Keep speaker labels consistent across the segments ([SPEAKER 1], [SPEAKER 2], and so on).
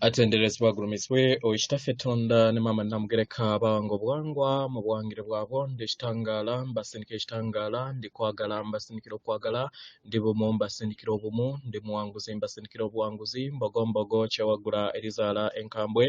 [SPEAKER 1] atenderezwa gurumiswe oishitafe tonda ne mama namugereka bango bwangwa mu bwangire bwabo ndishitangala mbasindikira ishitangala ndi kwagala mbasindikira kwagala ndi bumu mbasindikira obumu ndi muwanguzi mbasindikira obuwanguzi mbogombogo cyawagura erizala enkambwe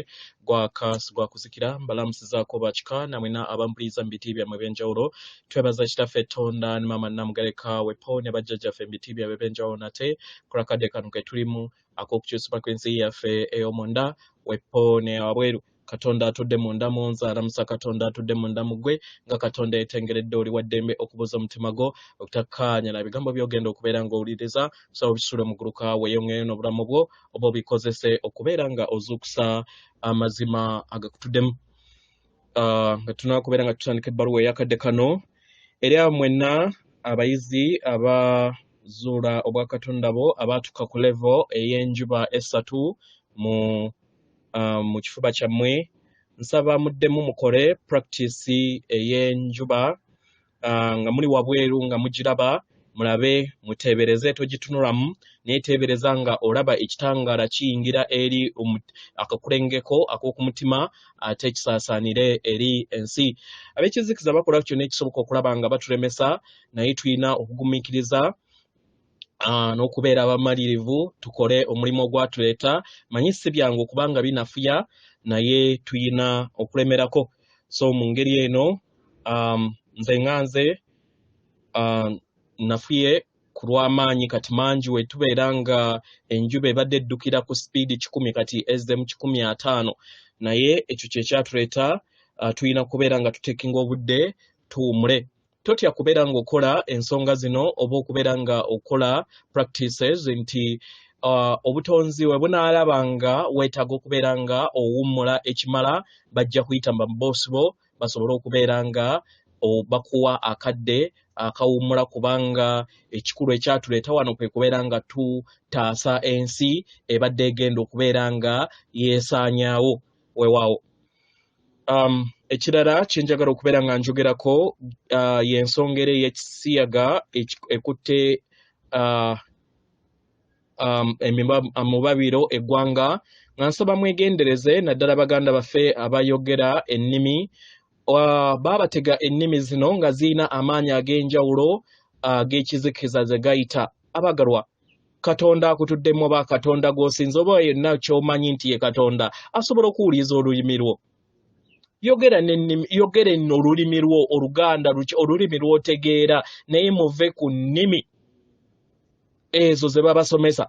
[SPEAKER 1] gwakasi gwakuzikira mbalamusiza ko bachika namwina abampliza mbitibya mu benjawulo twebaza shitafe tonda ne mama namugereka weponya bajjaja fe mbitibya bebenjawulo nate kurakade kanuke tulimu akokukyusa kwensi yafe eyomonda wepone abweru katonda atudde munda munza alamusa katonda atudde munda mugwe nga katonda etengeredde oli waddembe okubuza omutima go okutakkaanya na bigambo byogenda okubeera nga owuliriza so bisule muguluka weyongeyo n'obulamu bwo oba obikozese okubeera nga ozuukusa amazima agakutuddemu nga tunakubeera nga tutandika ebbaluwa eyakadde kano eri abo mwenna abayizi zuula obwa katonda bo abatuka ku level ey'enjuba esatu mu kifuba kyammwe nsaba muddemu mukole practice ey'enjuba nga muli wabweru nga mugiraba mulabe mutebereze togitunulamu naye tebereza nga olaba ekitangaala kiyingira eri akakulengeko ak'okumutima ate kisaasaanire eri ensi ab'ekizikiza bakola kyonna ekisoboka okulaba nga batulemesa naye tulina okugumiikiriza n'okubeera abamalirivu tukole omulimu gwatuleeta manyi si byangu okubanga binafuya naye tuyina okulemerako so mu ngeri eno nze nganze nafuye ku lw'amaanyi kati mangi we tubeera nga enjuba ebadde eddukira ku speed 10 kati ezze mu 15 naye ekyo kye kyatuleeta tuyina kubeera nga tutekinga obudde tuwumule totya kubeera nga okola ensonga zino oba okubeera nga okola practices nti obutonzi we bunaalabanga weetaaga okubeera nga owummula ekimala bajja kuyita bamboosi bo basobole okubeera nga bakuwa akadde akawummula kubanga ekikulu ekyatuleeta wano kwe kubeera nga tutaasa ensi ebadde egenda okubeera nga yeesaanyaawo weewaawo. Ekirala kyenjagala okubeera nga njogerako y'ensonga ey'ekisiyaga ekutte amubabiro eggwanga nga nsaba mwegendereze naddala baganda baffe abayogera ennimi baabatega ennimi zino nga ziyina amaanyi ag'enjawulo ag'ekizikiza ze gayita abagalwa katonda akutuddemu oba katonda gw'osinza oba yenna ky'omanyi nti ye katonda asobola okuwuliriza olulimi lwo yogera olulimi lwo oluganda olulimi lw'otegeera naye muve ku nnimi ezo ze babasomesa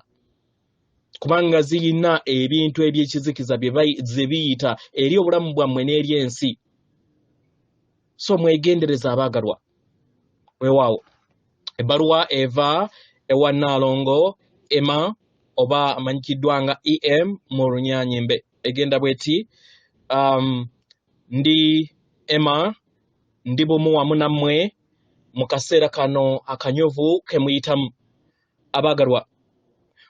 [SPEAKER 1] kubanga ziyina ebintu eby'ekizikiza ze biyita eri obulamu bwammwe n'eri ensi so mwegendereza abaagalwa weewaawo ebbaluwa eva ewa Nalongo Emma oba amanyikiddwa nga EM mu Lunyanyimbe egenda bweti ndi Emma ndi bumu wamu nammwe mu kaseera kano akanyovu ke muyitamu abaagalwa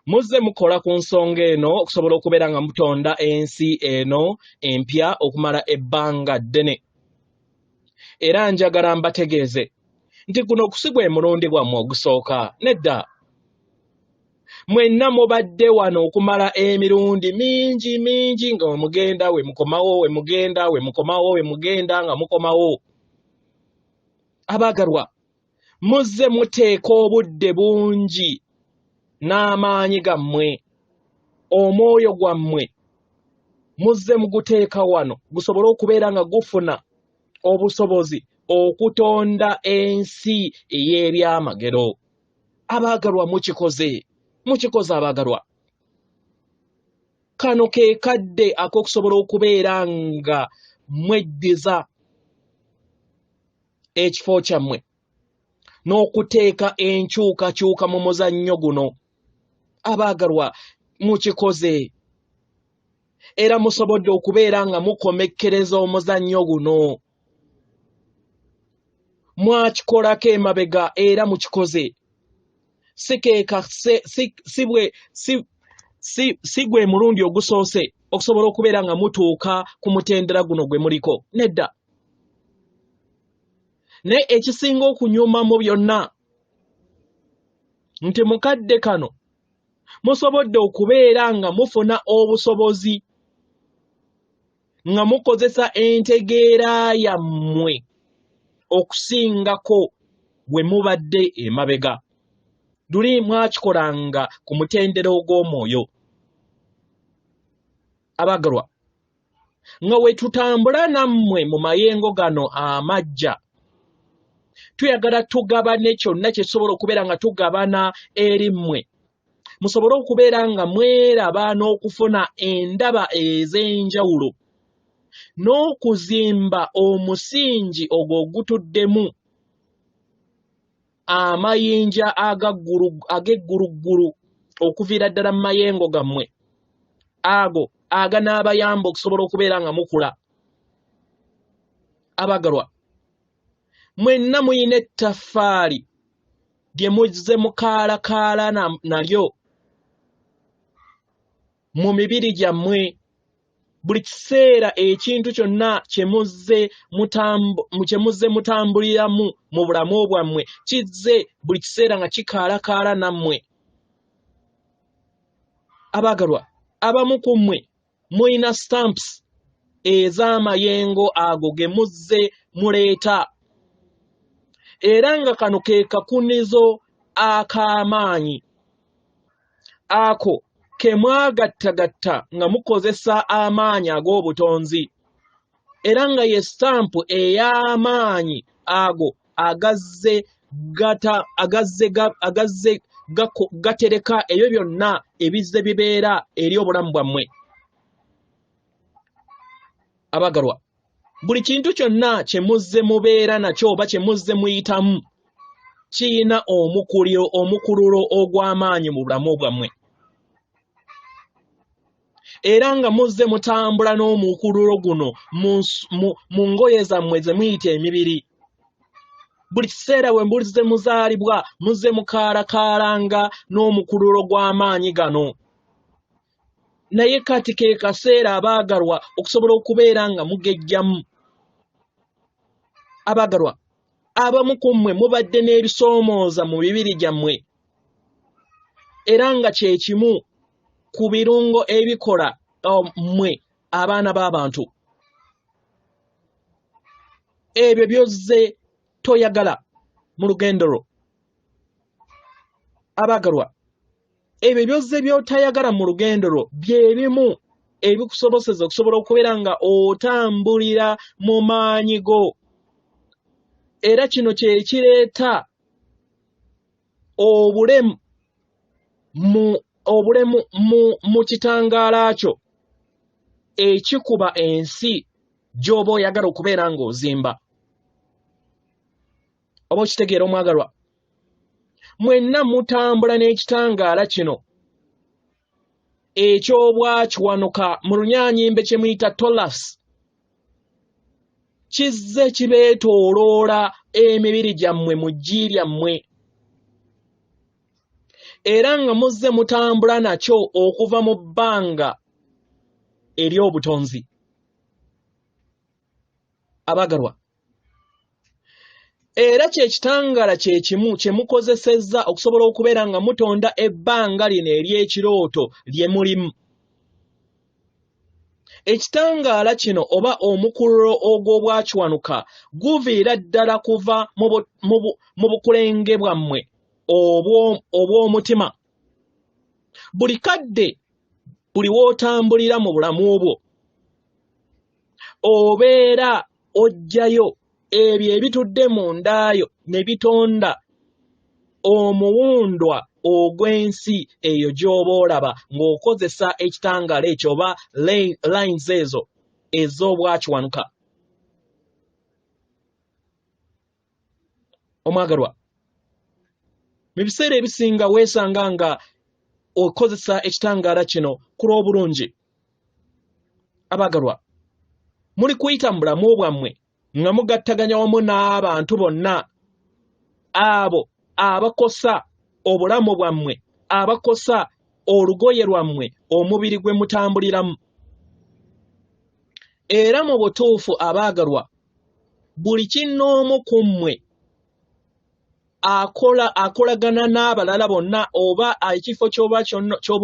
[SPEAKER 1] muzze mukola ku nsonga eno okusobola okubeera nga mutonda ensi eno empya okumala ebbanga ddene era njagala mbategeeze nti guno okusigwa emulundi gwammwe ogusooka nedda mwenna mubadde wano okumala emirundi mingi nga wemugenda wemukomawo wemugenda wemukomawo wemugenda nga mukomawo abaagalwa muzze muteeka obudde bungi n'amaanyi gammwe omwoyo gwammwe muzze muguteeka wano gusobole okubeera nga gufuna obusobozi okutonda ensi ey'ebyamagero abaagalwa mukikoze abaagalwa kano ke kadde ak'okusobola okubeera nga mweddiza ekifo kyammwe n'okuteeka enkyukakyuka mu muzannyo guno abaagalwa mukikoze era musobodde okubeera nga mukomekkereza omuzannyo guno mwakikolako emabega era mukikoze si gwe mulundi ogusoose okusobola okubeera nga mutuuka ku mutendera guno gwe muliko nedda ne ekisinga okunyuma mu byonna nti mukadde kano musobodde okubeera nga mufuna obusobozi nga mukozesa entegeera yammwe okusingako we mubadde emabega. Luli mwakikolanga ku mutendera ogw'omwoyo. Abagalwa, nga we tutambula nammwe mu mayengo gano amajja, tuyagala tugabane kyonna kye tusobola okubeera nga tugabana eri mmwe. Musobole okubeera nga mweraba n'okufuna endaba ez'enjawulo n'okuzimba omusingi ogwo ogutuddemu amayinja ag'egguluggulu okuviira ddala mu mayengo gammwe ago aganaabayamba okusobola okubeera nga mukula. Abagalwa, mwenna muyina ettaffaali lye muzze mukaalakaala nalyo mu mibiri gyammwe. Buli kiseera ekintu kyonna kye muzze mutambuliramu mu bulamu bwammwe kizze buli kiseera nga kikaalakaala nammwe. Abagalwa, abamu ku mmwe muyina stamps ez'amayengo ago ge muzze muleeta, era nga kano ke kakunizo ak'amaanyi ako ke mwagattagatta nga mukozesa amaanyi ag'obutonzi, era nga ye stampu ey'amaanyi ago agazze gatereka ebyo byonna ebizze bibeera eri obulamu bwammwe. Abagalwa, buli kintu kyonna kye muzze mubeera nakyo oba kye muzze muyitamu kiyina omukululo ogw'amaanyi mu bulamu bwammwe, era nga muzze mutambula n'omukululo guno mu ngoye zammwe ze muyita emibiri. Buli kiseera we muzze muzaalibwa muzze mukaalakaalanga n'omukululo gw'amaanyi gano. Naye kati ke kaseera abaagalwa okusobola okubeera nga mugejjamu. Abaagalwa, abamu ku mmwe mubadde n'ebisoomooza mu mibiri gyammwe, era nga kye kimu ku birungo ebikola mmwe abaana b'abantu. Ebyo byozze toyagala mu lugendo lwo. Abaagalwa, ebyo byozze by'otayagala mu lugendo lwo bye bimu ebikusoboseza okusobola okubeera nga otambulira mu maanyi go, era kino kye kireeta obulemu mu kitangaala kyo ekikuba ensi gy'oba oyagala okubeera nga ozimba. Oba okitegeera omwagalwa? Mwenna mutambula n'ekitangaala kino eky'obwakiwanuka mu lunyaanyimbe kye muyita tolas, kizze kibeetooloola emibiri gyammwe mu ggi lyammwe, era nga muzze mutambula nakyo okuva mu bbanga ery'obutonzi. Abagalwa, era kyekitangaala kye kimu kye mukozesezza okusobola okubeera nga mutonda ebbanga lino ery'ekirooto lye mulimu. Ekitangaala kino oba omukululo ogw'obwakiwanuka guviira ddala kuva mu bukulenge bwammwe obw'omutima. Buli kadde buli w'otambulira mu bulamu bwo obeera ojjayo ebyo ebitudde mu ndaayo ne bitonda omuwundwa ogw'ensi eyo gy'oba olaba ng'okozesa ekitangaala ekyo oba lines ezo ez'obwakiwanuka. Omwagalwa, mu biseera ebisinga weesanga nga okozesa ekitangaala kino ku lw'obulungi. Abaagalwa, muli kuyita mu bulamu bwammwe nga mugattaganya wamu n'abantu bonna abo abakosa obulamu bwammwe, abakosa olugoye lwammwe, omubiri gwe mutambuliramu. Era mu butuufu abaagalwa, buli kinnoomu ku mmwe akolagana n'abalala bonna oba ekifo ky'oba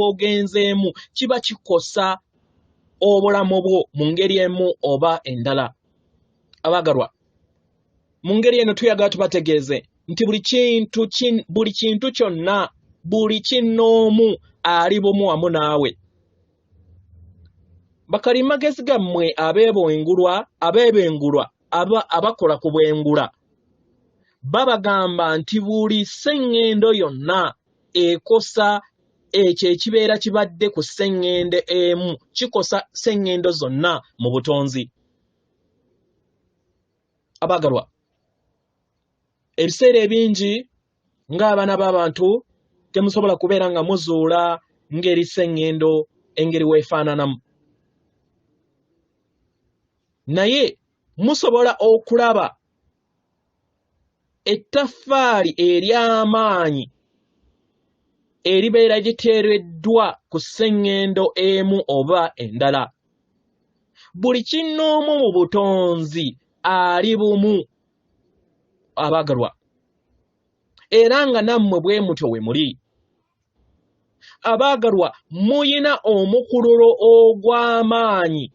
[SPEAKER 1] ogenzeemu kiba kikosa obulamu bwo mu ngeri emu oba endala. Abagalwa, mu ngeri eno tuyagala tubategeeze nti buli kintu kyonna, buli kinnoomu ali bumu wamu naawe. Bakalimagezi gammwe abeebengulwa abakola ku bwengula babagamba nti buli sseŋŋendo yonna ekosa ekyo ekibeera kibadde ku sseŋŋende emu kikosa sseŋŋendo zonna mu butonzi. Abagalwa, ebiseera ebingi ng'abaana b'abantu temusobola kubeera nga muzuula ngeri sseŋŋendo engeri weefaananamu, naye musobola okulaba ettaffaali ery'amaanyi eribeera giteereddwa ku sseŋŋendo emu oba endala. Buli kinnoomu mu butonzi ali bumu. Abagalwa, era nga nammwe bwe mutyo we muli. Abagalwa, muyina omukululo ogw'amaanyi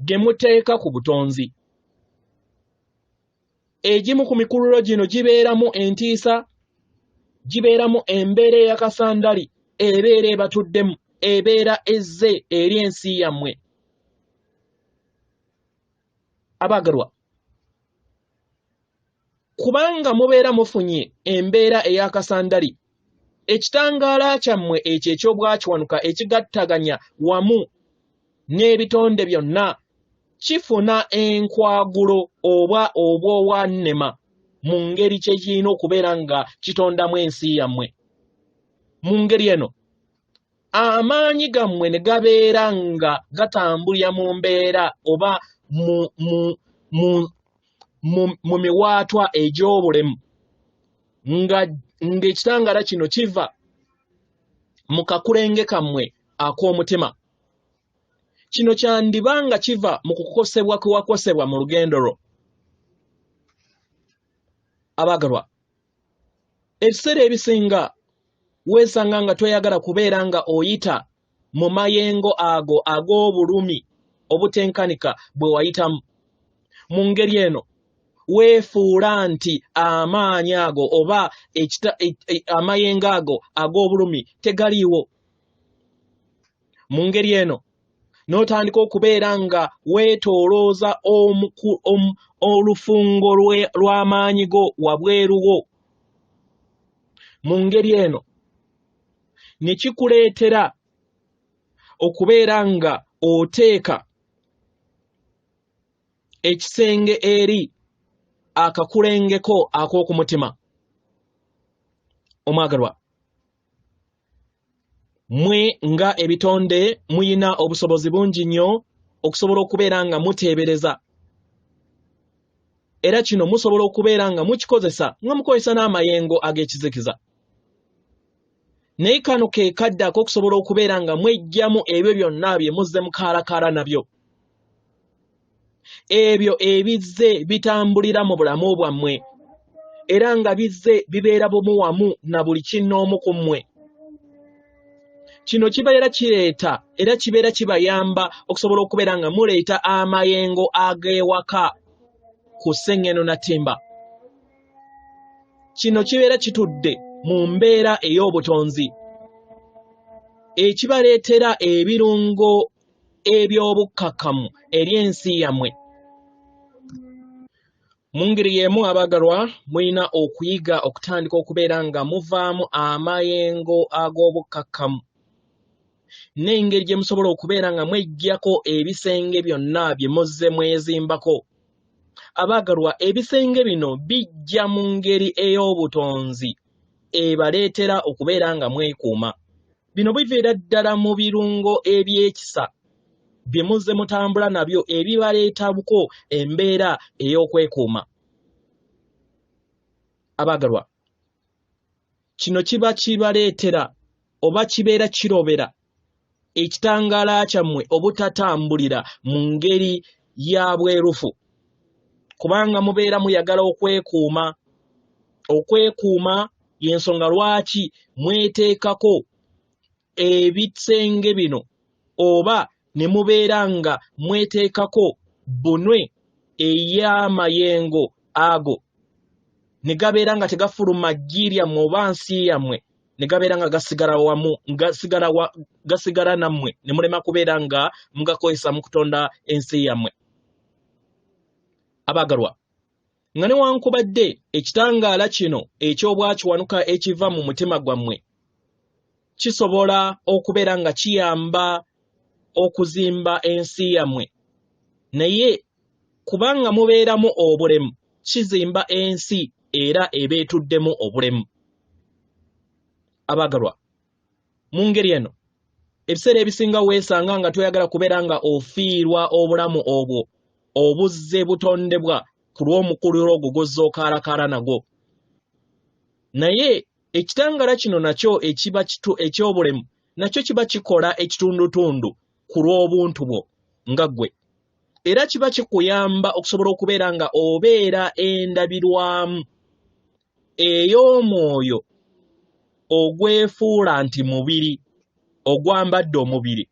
[SPEAKER 1] gye muteeka ku butonzi. Egimu ku mikululo gino gibeeramu entiisa, gibeeramu embeera ey'akasandali, ebeera ebatuddemu, ebeera ezze eri ensi yammwe. Abagalwa, kubanga mubeera mufunye embeera ey'akasandali, ekitangaala kyammwe ekyo eky'obwakiwanuka ekigattaganya wamu n'ebitonde byonna kifuna enkwagulo oba obwowannema mu ngeri kye kirina okubeera nga kitondamu ensi yammwe. Mu ngeri eno amaanyi gammwe ne gabeera nga gatambulira mu mbeera oba mu miwaatwa egy'obulemu ng'ekitangaala kino kiva mu kakulenge kammwe ak'omutima. Kino kyandibanga kiva mu kukosebwa kwe wakosebwa mu lugendo lwo. Abagalwa, ebiseera ebisinga weesanga nga toyagala kubeera nga oyita mu mayengo ago ag'obulumi obutenkanika bwe wayitamu. Mu ngeri eno weefuula nti amaanyi ago oba amayengo ago ag'obulumi tegaliiwo. Mu ngeri eno n'otandika okubeera nga weetoolooza olufungo lw'amaanyi go wabweru wo. Mu ngeri eno ne kikuleetera okubeera nga oteeka ekisenge eri akakulengeko ak'okumutima. Omwagalwa, mwe nga ebitonde muyina obusobozi bungi nnyo okusobola okubeera nga muteebereza, era kino musobola okubeera nga mukikozesa nga mukozesa n'amayengo ag'ekizikiza. Naye kano ke kadde ak'okusobola okubeera nga mwejjamu ebyo byonna bye muzze mukaalakaala nabyo. Ebyo ebizze bitambulira mu bulamu bwammwe era nga bizze bibeera bumu wamu na buli kinnoomu ku mmwe. Kino kibeera kireeta era kibeera kibayamba okusobola okubeera nga muleeta amayengo ag'ewaka ku sseŋŋeno na ttimba. Kino kibeera kitudde mu mbeera ey'obutonzi ekibaleetera ebirungo eby'obukkakkamu eri ensi yammwe. Mu ngeri y'emu abagalwa, muyina okuyiga okutandika okubeera nga muvaamu amayengo ag'obukkakkamu n'engeri gye musobola okubeera nga mweggyako ebisenge byonna bye muzze mwezimbako. Abagalwa, ebisenge bino bijja mu ngeri ey'obutonzi ebaleetera okubeera nga mwekuuma. Bino biviira ddala mu birungo eby'ekisa bye muzze mutambula nabyo ebibaleetabuko embeera ey'okwekuuma. Abagalwa, kino kiba kibaleetera oba kibeera kirobera ekitangaala kyammwe obutatambulira mu ngeri ya bwerufu, kubanga mubeera muyagala okwekuuma. Okwekuuma y'ensonga lwaki mweteekako ebisenge bino oba ne mubeera nga mweteekako bunwe ey'amayengo ago ne gabeera nga tegafuluma ggiirya mu oba nsi yammwe ne gabeera nga gasigala wamu gasigala nammwe ne mulema kubeera nga mugakozesa mu kutonda ensi yammwe. Abagalwa, nga newankubadde ekitangaala kino eky'obwakiwanuka ekiva mu mutima gwammwe kisobola okubeera nga kiyamba okuzimba ensi yammwe, naye kubanga mubeeramu obulemu kizimba ensi era ebeetuddemu obulemu. Abagalwa, mu ngeri eno ebiseera ebisinga weesanga nga toyagala kubeera nga ofiirwa obulamu obwo obuzze butondebwa ku lw'omukuliro ogwo gozza okaalakaala nagwo. Naye ekitangala kino nakyo ekiba eky'obulemu nakyo kiba kikola ekitundutundu ku lw'obuntu bwo nga ggwe, era kiba kikuyamba okusobola okubeera nga obeera endabirwamu ey'omwoyo ogwefuula nti mubiri ogwambadde omubiri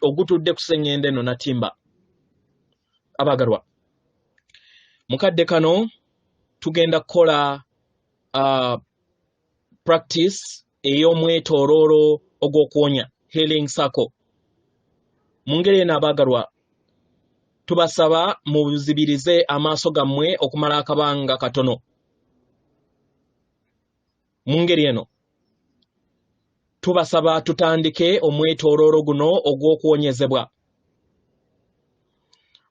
[SPEAKER 1] ogutudde ku sseŋŋendo eno natimba. Abagalwa, mukadde kano tugenda kukola practice ey'omwetooloolo ogw'okuwonya, healing circle. Mu ngeri eno abagalwa, tubasaba muzibirize amaaso gammwe okumala akabanga katono. Mu ngeri eno tubasaba tutandike omwetooloolo guno ogw'okuwonyezebwa.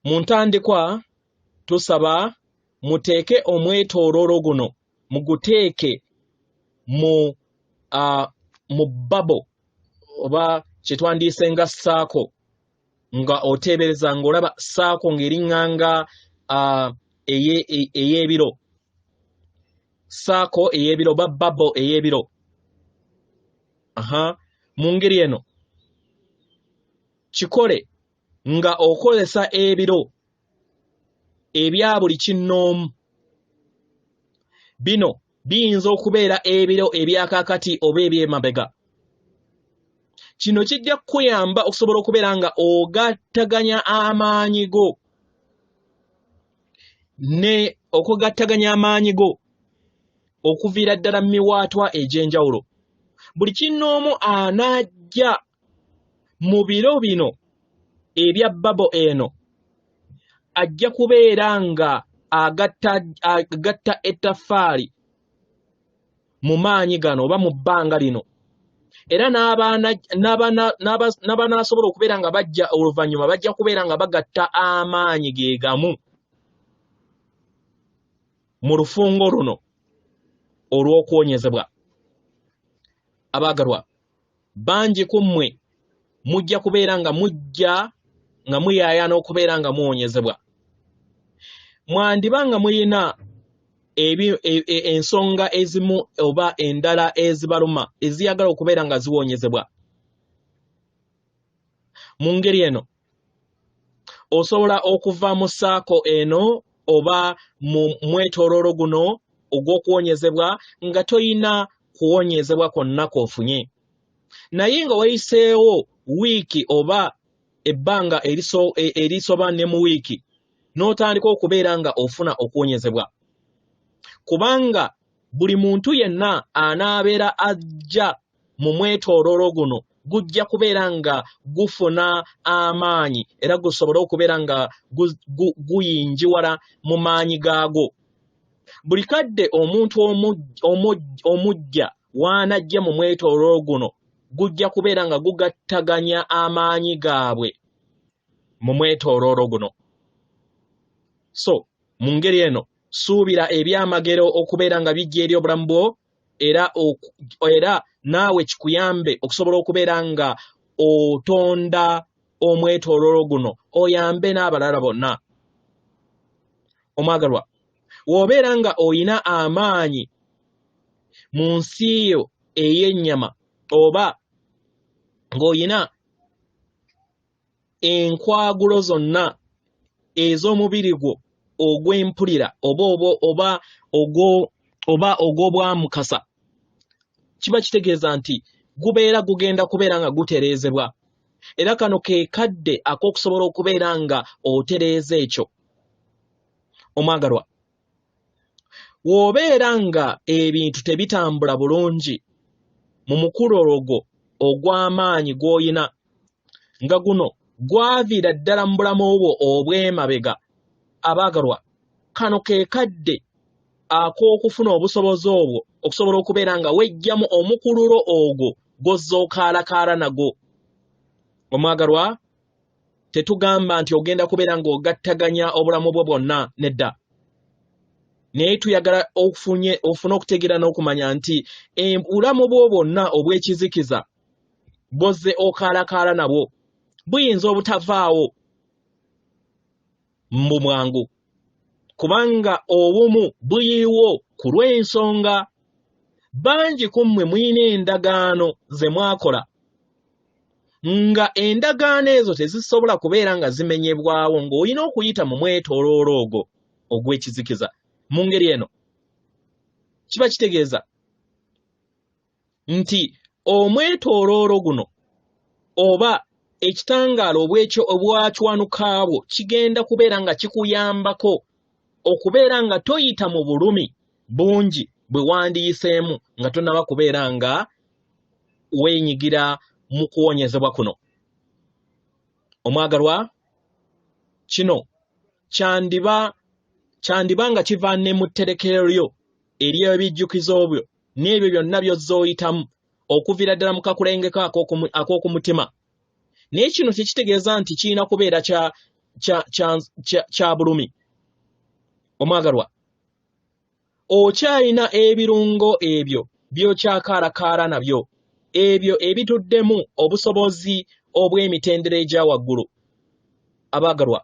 [SPEAKER 1] Mu ntandikwa tusaba muteeke omwetooloolo guno muguteeke mu babo oba kyetwandiise nga saako, nga oteebereza ng'olaba saako ng'eriŋŋanga ey'ebiro, saako ey'ebiro oba babo ey'ebiro. Mu ngeri eno kikole nga okozesa ebiro ebya buli kinnoomu. Bino biyinza okubeera ebiro ebyakakati oba eby'emabega. Kino kijja kukuyamba okusobola okubeera nga ogattaganya amaanyi go ne okugattaganya amaanyi go okuviira ddala mu miwaatwa egy'enjawulo. Buli kinnoomu anajja mu biro bino ebya babo eno ajja kubeera nga agatta ettaffaali mu maanyi gano oba mu bbanga lino, era n'abanaasobola okubeera nga bajja oluvannyuma bajja kubeera nga bagatta amaanyi ge gamu mu lufungo luno olw'okuwonyezebwa. Abaagalwa, bangi ku mmwe mujja kubeera nga muyaayana okubeera nga muwonyezebwa. Mwandiba nga muyina ensonga ezimu oba endala ezibaluma eziyagala okubeera nga ziwonyezebwa. Mu ngeri eno osobola okuva mu saako eno oba mu mwetooloolo guno ogw'okuwonyezebwa nga toyina kuwonyezebwa kwonna kw'ofunye, naye nga wayiseewo wiiki oba ebbanga erisoba ne mu wiiki n'otandika okubeera nga ofuna okuwonyezebwa. Kubanga buli muntu yenna anaabeera ajja mu mwetooloolo guno gujja kubeera nga gufuna amaanyi era gusobole okubeera nga guyinjiwala mu maanyi gaago. Buli kadde omuntu omujja w'anajja mu mwetooloolo guno gujja kubeera nga gugattaganya amaanyi gaabwe mu mwetooloolo guno. So mu ngeri eno suubira ebyamagero okubeera nga bijja eri obulamu bwo, era naawe kikuyambe okusobola okubeera nga otonda omwetooloolo guno oyambe n'abalala bonna. Omwagalwa, w'obeera nga oyina amaanyi mu nsi yo ey'ennyama oba ng'oyina enkwagulo zonna ez'omubiri gwo ogw'empulira oba ogw'obwamukasa, kiba kitegeeza nti gubeera gugenda kubeera nga gutereezebwa. era kano ke kadde ak'okusobola okubeera nga otereeza ekyo. Omwagalwa, w'obeera nga ebintu tebitambula bulungi mu mukulologo ogw'amaanyi gw'oyina, nga guno gwaviira ddala mu bulamu bwo obw'emabega, abaagalwa, kano ke kadde ak'okufuna obusobozi obwo okusobola okubeera nga wejjamu omukululo ogwo gw'ozza okaalakaala nagwo. Omwagalwa, tetugamba nti ogenda kubeera ng'ogattaganya obulamu bwo bwonna, nedda. Naye tuyagala ofune okutegeera n'okumanya nti obulamu bwo bwonna obw'ekizikiza bw'ozze okaalakaala nabwo buyinza obutavaawo mu bwangu, kubanga obumu buyiiwo ku lw'ensonga bangi ku mmwe muyina endagaano ze mwakola, nga endagaano ezo tezisobola kubeera nga zimenyebwawo ng'olina okuyita mu mwetooloolo ogwo ogw'ekizikiza. Mu ngeri eno kiba kitegeeza nti omwetooloolo guno oba ekitangaala obwakiwanukaabwo kigenda kubeera nga kikuyambako okubeera nga toyita mu bulumi bungi bwe wandiyiseemu nga tonnaba kubeera nga weenyigira mu kuwonyezebwa kuno. Omwagalwa, kino kyandiba nga kiva ne mu tterekero lyo ery'ebijjukizo byo n'ebyo byonna by'ozzooyitamu okuviira ddala mu kakulengeko ak'okumutima. Naye kino tekitegeeza nti kirina kubeera kya bulumi. Omwagalwa, okyalina ebirungo ebyo by'okyakaalakaala nabyo, ebyo ebituddemu obusobozi obw'emitendera egya waggulu. Abaagalwa,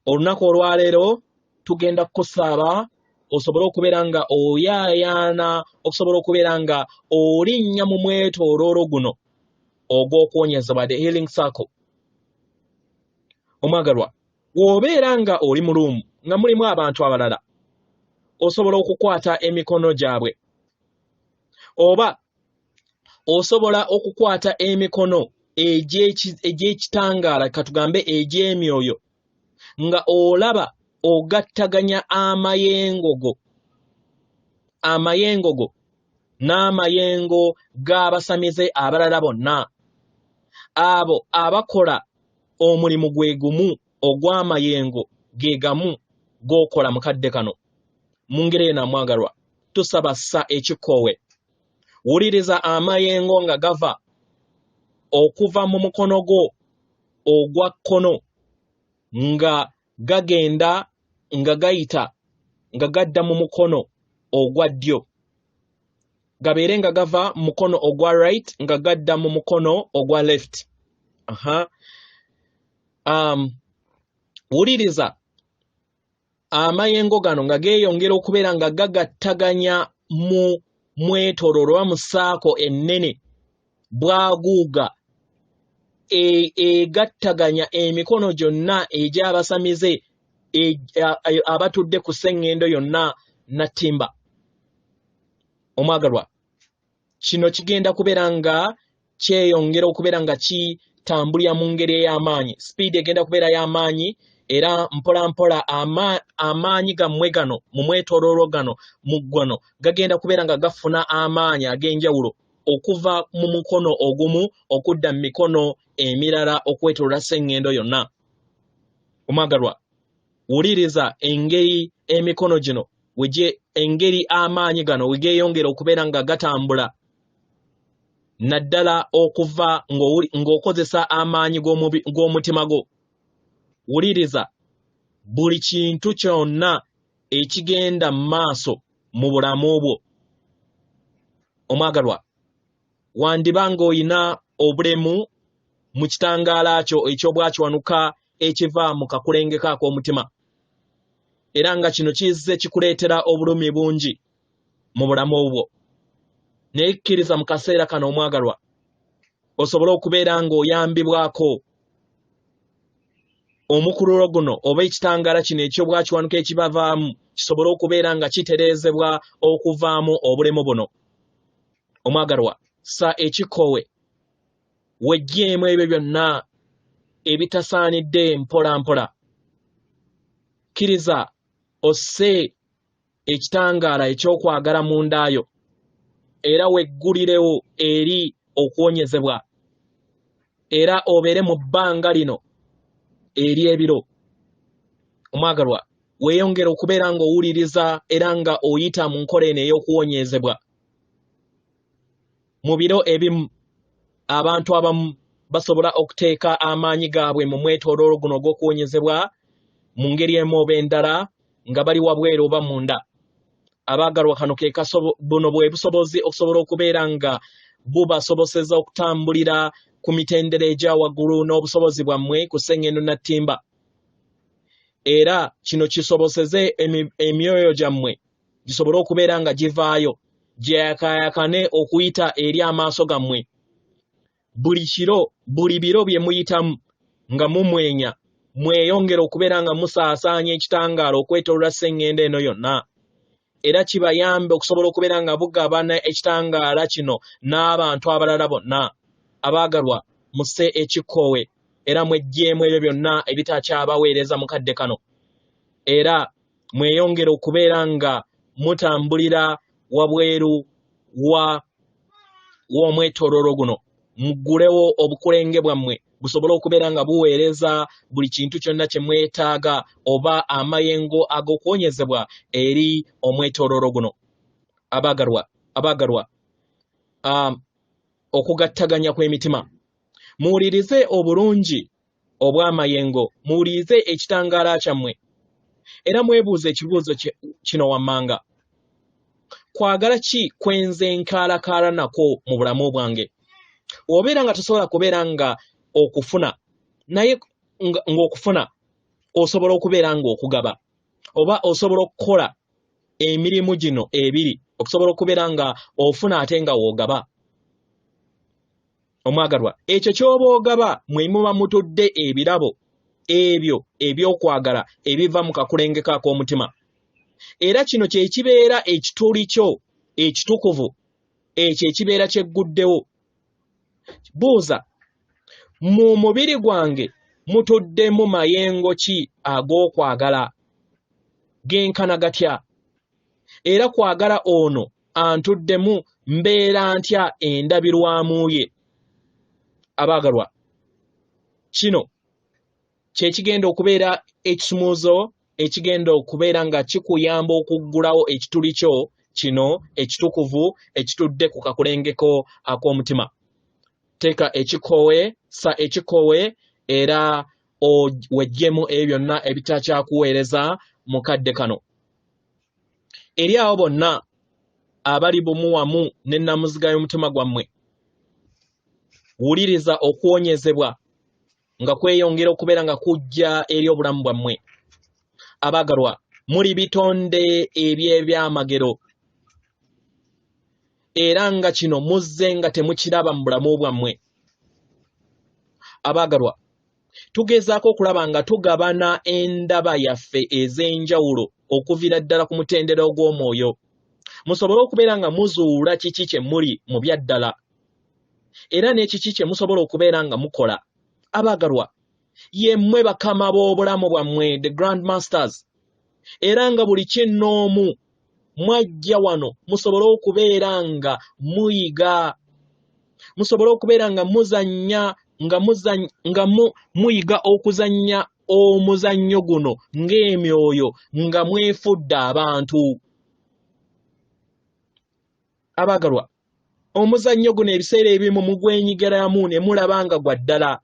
[SPEAKER 1] olunaku olwaleero tugenda kukusaaba osobole okubeera nga oyaayaana okusobola okubeera nga olinnya mu mwetooloolo guno ogw'okuwonyezebwa, the healing circle. Omwagalwa, w'obeera nga oli mu luumu nga mulimu abantu abalala, osobola okukwata emikono gyabwe, oba osobola okukwata emikono egy'ekitangaala, katugambe egy'emyoyo, nga olaba ogattaganya amayengo go n'amayengo g'abasamize abalala bonna, abo abakola omulimu gwe gumu ogw'amayengo ge gamu g'okola mu kadde kano. Mu ngeri eno amwagalwa, tusaba ssa ekikoowe, wuliriza amayengo nga gava okuva mu mukono gwo ogwa kkono nga gagenda nga gayita nga gadda mu mukono ogwa ddyo, gabeere nga gava mu mukono ogwa right nga gadda mu mukono ogwa left. Wuliriza amayengo gano nga geeyongera okubeera nga gagattaganya mu mwetooloolo oba mu saako ennene bwaguuga egattaganya emikono gyonna egy'abasamize abatudde ku sseŋŋendo yonna nattimba. Omwagalwa, kino kigenda kubeera nga kyeyongera okubeera nga kitambulira mu ngeri ey'amaanyi, sipiidi egenda kubeera y'amaanyi, era mpola mpola amaanyi gammwe gano mu mwetooloolo gano mu ggwano gagenda kubeera nga gafuna amaanyi ag'enjawulo okuva mu mukono ogumu okudda mu mikono emirala okwetoolola sseŋŋendo yonna. Omwagalwa, wuliriza engeri emikono gino engeri amaanyi gano we geeyongera okubeera nga gatambula naddala okuva ng'okozesa amaanyi g'omutima gwo. Wuliriza buli kintu kyonna ekigenda mu maaso mu bulamu bwo. Omwagalwa, wandiba ng'olina obulemu mu kitangaala kyo eky'obwakiwanuka ekiva mu kakulengeko ak'omutima, era nga kino kizze kikuleetera obulumi bungi mu bulamu bwo. Naye kkiriza mu kaseera kano omwagalwa, osobole okubeera ng'oyambibwako omukululo guno oba ekitangaala kino eky'obwakiwanuka ekibavaamu kisobole okubeera nga kitereezebwa okuvaamu obulemu buno. Omwagalwa, sa ekikoowe wejjeemu ebyo byonna ebitasaanidde mpola mpola. Kkiriza osse ekitangaala ekyokwagala mundaayo era weggulirewo eri okuwonyezebwa era obeere mu bbanga lino eri ebiro. Omwagalwa, weeyongere okubeera ng'owuliriza era nga oyita mu nkola eno ey'okuwonyezebwa. Mu biro ebimu abantu abamu basobola okuteeka amaanyi gaabwe mu mwetooloolo guno ogw'okuwonyezebwa mu ngeri emu oba endala nga bali wabweru oba munda. Abaagalwa, kano ke buno bwe busobozi okusobola okubeera nga bubasoboseza okutambulira ku mitendera egya waggulu n'obusobozi bwammwe ku sseŋŋendo na ttimba. Era kino kisoboseze emyoyo gyammwe gisobole okubeera nga givaayo gyeyakaayakane okuyita eri amaaso gammwe. Buli biro bye muyitamu nga mumwenya mweyongera okubeera nga musaasaanya ekitangaala okwetoolola sseŋŋendo eno yonna. Era kibayambe okusobola okubeera nga bugabana ekitangaala kino n'abantu abalala bonna. Abaagalwa, musse ekikkowe era mwejjeemu ebyo byonna ebitakyabaweereza mu kadde kano. Era mweyongere okubeera nga mutambulira wabweru w'omwetooloolo guno. Muggulewo obukulenge bwammwe busobole okubeera nga buweereza buli kintu kyonna kye mwetaaga oba amayengo ag'okuwonyezebwa eri omwetooloolo guno. Abaagalwa, okugattaganya kw'emitima. Muwulirize obulungi obw'amayengo, muwulirize ekitangaala kyammwe era mwebuuze ekibuuzo kino wammanga. Kwagala ki kwenze nkaalakaala nako mu bulamu bwange? Obeera nga tosobola kubeera nga okufuna, naye ng'okufuna osobola okubeera nga okugaba, oba osobola okukola emirimu gino ebiri okusobola okubeera nga ofuna ate nga woogaba. Omwagalwa, ekyo ky'oba ogaba mwe muba mutudde ebirabo ebyo ebyokwagala ebiva mu kakulenge k'ak'omutima. Era kino kye kibeera ekituli kyo ekitukuvu, ekyo ekibeera kyegguddewo. Buuza, mu mubiri gwange mutuddemu mayengo ki ag'okwagala? Genkana gatya? Era kwagala ono antuddemu mbeera ntya endabirwamu ye? Abaagalwa, kino kye kigenda okubeera ekisumuuzo ekigenda okubeera nga kikuyamba okuggulawo ekituli kyo kino ekitukuvu ekitudde ku kakulengeko ak'omutima. Teeka ekikkowe, sa ekikkowe era wejjemu ebyo byonna ebitakyakuweereza mu kadde kano. Eri abo bonna abali bumu wamu n'ennamuziga y'omutima gwammwe, wuliriza okuwonyezebwa nga kweyongera okubeera nga kujja eri obulamu bwammwe. Abaagalwa, muli bitonde eby'ebyamagero era nga kino muzze nga temukiraba mu bulamu bwammwe. Abaagalwa, tugezaako okulaba nga tugabana endaba yaffe ez'enjawulo okuviira ddala ku mutendera ogw'omwoyo. Musobole okubeera nga muzuula kiki kye muli mu byaddala era n'ekiki kye musobola okubeera nga mukola. Abaagalwa, yemmwe bakama b'obulamu bwammwe, the grand masters, era nga buli kinnoomu mwajja wano musobole okubeera nga muyiga, musobole okubeera nga muzannya nga muyiga okuzannya omuzannyo guno ng'emyoyo nga mwefudde abantu. Abaagalwa, omuzannyo guno ebiseera ebimu mugwenyigiramu ne mulaba nga gwa ddala,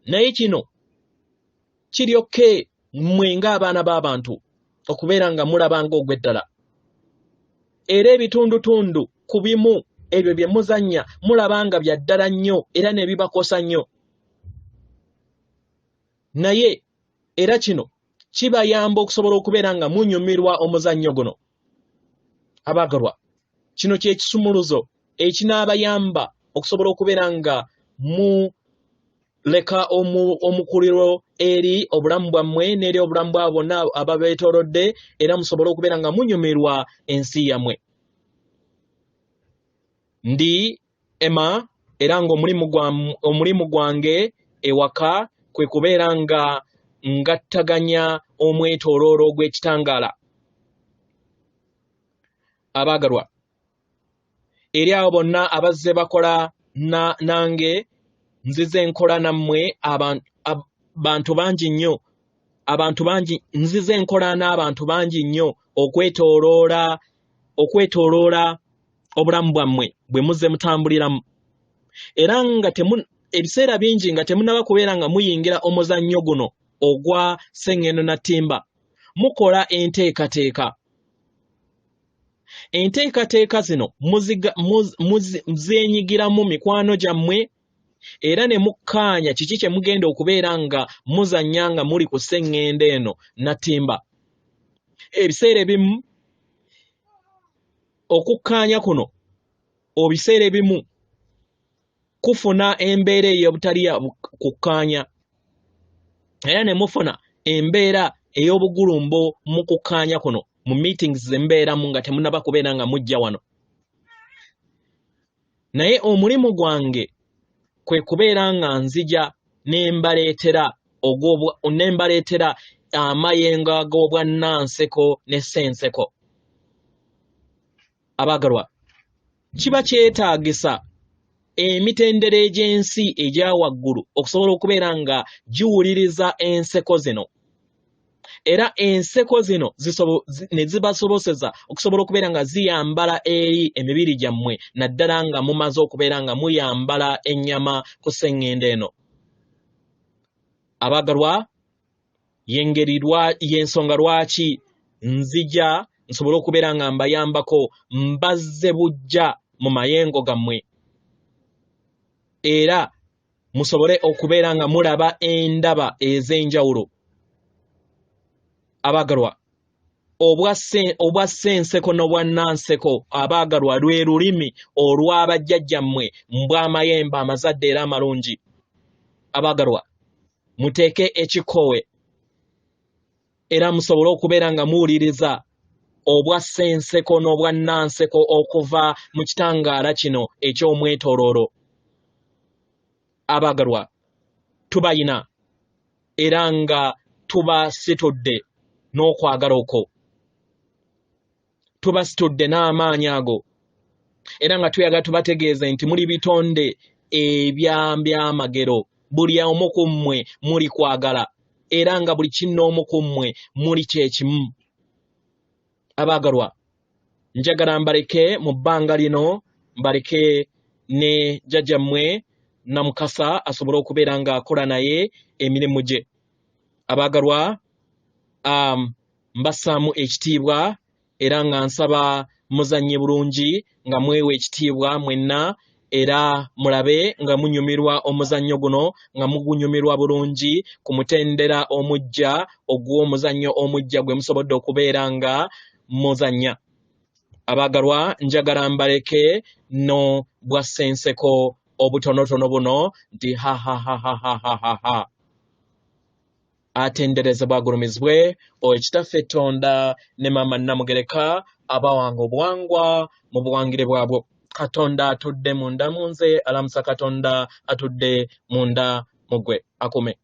[SPEAKER 1] naye kino kiryokke mmwe ng'abaana b'abantu okubeera nga mulaba ng'ogw'eddala. Era ebitundutundu ku bimu ebyo bye muzannya mulaba nga bya ddala nnyo era ne bibakosa nnyo. Naye era kino kibayamba okusobola okubeera nga munyumirwa omuzannyo guno. Abaagalwa, kino kye kisumuluzo ekinaabayamba okusobola okubeera nga muleka omukuliro eri obulamu bwammwe n'eri obulamu bwabo bonna ababeetoolodde era musobole okubeera nga munyumirwa ensi yammwe. Ndi Emma era omulimu gwange ewaka kwe kubeera nga ngattaganya omwetooloolo gw'ekitangaala. Abaagalwa, eri abo bonna abazze bakola nange, nzize nkola nammwe abantu bangi nnyo, abantu bangi, nzize nkola n'abantu bangi nnyo okwetooloola obulamu bwammwe bwe muzze mutambuliramu, era nga ebiseera bingi nga temunaba kubeera nga muyingira omuzannyo guno ogwa sseŋŋendo na ttimba, mukola enteekateeka. Enteekateeka zino muzeenyigiramu mikwano gyammwe, era ne mukkaanya kiki kye mugenda okubeera nga muzannya nga muli ku sseŋŋendo eno na ttimba. Ebiseera ebimu okukkaanya kuno, ebiseera ebimu kufuna embeera ey'obutali ya kukkaanya, era ne mufuna embeera ey'obugulumbo mu kukkaanya kuno, mu meetings ze mbeeramu nga temunaba kubeera nga mujja wano. Naye omulimu gwange kwe kubeera nga nzija nembaleetera amayengo ag'obwannanseko ne ssenseko. Abaagalwa, kiba kyetaagisa emitendera egy'ensi egya waggulu okusobola okubeera nga giwuliriza enseko zino, era enseko zino ne zibasoboseza okusobola okubeera nga ziyambala eri emibiri gyammwe, naddala nga mumaze okubeera nga muyambala ennyama ku sseŋŋendo eno. Abaagalwa, y'ensonga lwaki nzija nsobole okubeera nga mbayambako, mbazze bujja mu mayengo gammwe, era musobole okubeera nga mulaba endaba ez'enjawulo. Abaagalwa, obwa ssenseko n'obwannanseko, abaagalwa, lwe lulimi olw'abajjajjammwe mbw'amayembe amazadde era amalungi. Abaagalwa, muteeke ekikowe era musobole okubeera nga muwuliriza obwa ssenseko n'obwannanseko okuva mu kitangaala kino eky'omwetooloolo. Abaagalwa, tubayina era nga tubasitudde n'okwagala okwo, tubasitudde n'amaanyi ago, era nga tuyagala tubategeeze nti muli bitonde eby'amagero, buli omu ku mmwe muli kwagala, era nga buli kinnoomu ku mmwe muli kyekimu. Abaagalwa, njagala mbaleke mu bbanga lino, mbaleke ne jjajjammwe Namukasa asobole okubeera nga akola naye emirimu gye. Abaagalwa, mbassaamu ekitiibwa era nga nsaba muzannye bulungi nga mwewa ekitiibwa mwenna, era mulabe nga munyumirwa omuzannyo guno, nga mugunyumirwa bulungi ku mutendera omujja ogw'omuzannyo omujja gwe musobodde okubeera nga muzannya. Abaagalwa, njagala mbaleke no bwa ssenseko obutonotono buno nti ha ha ha ha ha ha ha ha. Atenderezebwa agulumizibwe Kitaffe Tonda ne Maama Namugereka abawanga obuwangwa mu buwangire bwabwo. Katonda atudde munda mu nze, alamusa Katonda atudde munda mu ggwe. Akume.